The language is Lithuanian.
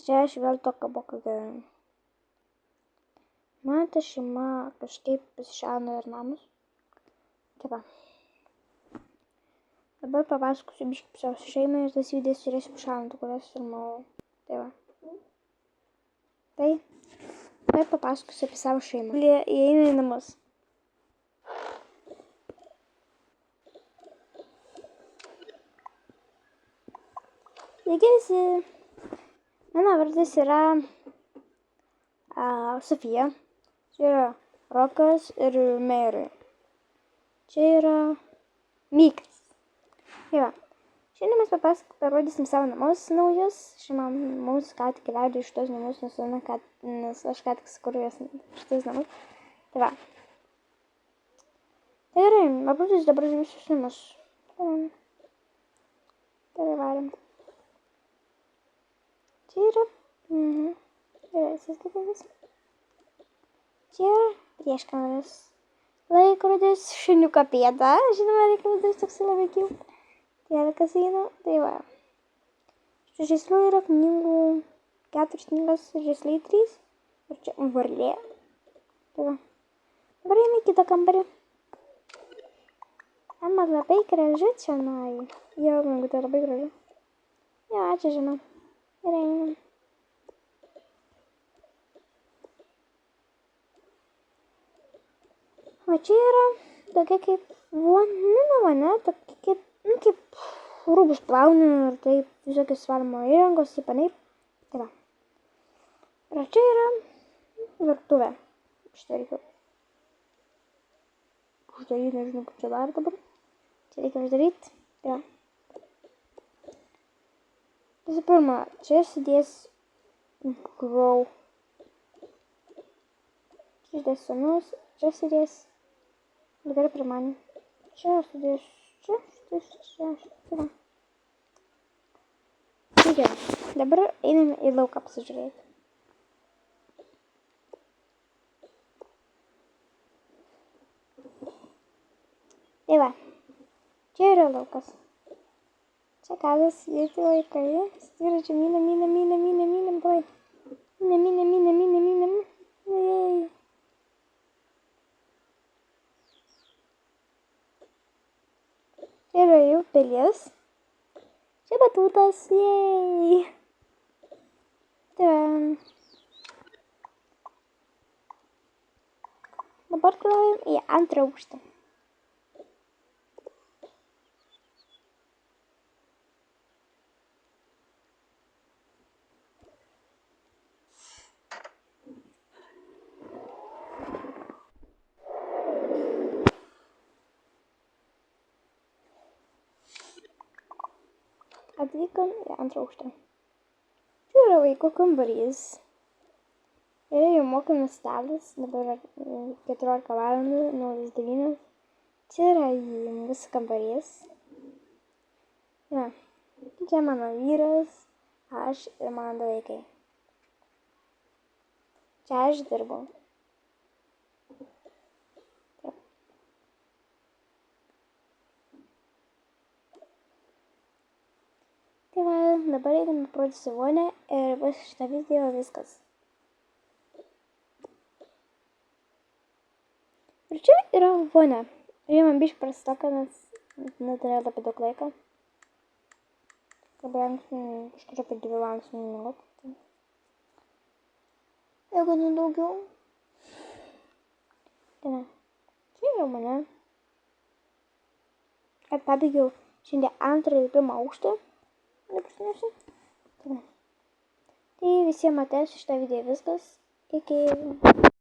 Čia aš vėl tokia boka gerai. Man ta šeima kažkaip pasišauna ir namus. Tai va. Dabar papasakosiu biškį apie savo šeimą ir tas videos turėsiu pašalinti, kurias filmavau. Tai va. Tai. Dabar papasakosiu apie savo šeimą. Įeina į namus. Sveiki visi. Mano vardas yra Sofija. Čia yra Rokas ir Mary. Čia yra Mykas. Tai va. Šiandien mes parodysim savo namus naujus. Šiandien mums ką tik leido iš tos namus, nes aš ką tik sukūriau šitais namus. Tai va. Tai gerai, paprašysiu dabar visus namus. Tai varim. Čia yra. Čia yra prieškameris. Laikrodis, šuniuko pėda. Žinoma, laikrodis toks labai cute. Telekas eina. Tai va. Šių žaislių yra knygų. 4 knygas, žaisliai 3. Ir čia varlė. Tai va. Dabar eina į kitą kambarį. Man labai gražu čia nai. Jau, man tai labai gražu. Jo, ačiū, žinau. Ir einam. O čia yra tokia kaip vonia, tokia kaip rūbus plauni ir taip visokios valymo įrangos ir panaip. Tai va. Ir čia yra virtuvė. Šitą reikia uždaryti, nežinau kaip čia dar dabar. Čia reikia uždaryti. Tai va. Visų pirma, čia sudės grau. Čia sudės senus, čia sudės gerai prie mane. Čia sudės čia. Tai va. Tai gerai. Dabar einame į lauką pasižiūrėti. Tai va. Čia yra laukas. Čia kazas sėdi vaikai. Ir čia mylė, brai. Mylė. Čia yra jau pelės. Čia batutas. Jei. Tai va. Dabar keliaujam į antrą aukštą. Atvykom į antrą aukštą. Čia yra vaiko kambarys. Yra jau mokamas stalas. Dabar 14 valandų, 09. Čia yra mūsų kambarys. Ja. Čia mano vyras, aš ir mano du vaikai. Čia aš dirbau. Tai va, dabar einame parodysiu vonią ir bus šitą video viskas. Ir čia yra vonia. Ir man biškai prasitoka, nes neturėjau labai daug laiko. Labai kažkur apie 2 valandas minut. Jeigu ne daugiau. Tai ne. Čia yra vonia. Ir pabaigiau šiandien 2 ir 1 aukštą. Tai visiems matęs šitą video viskas. Iki.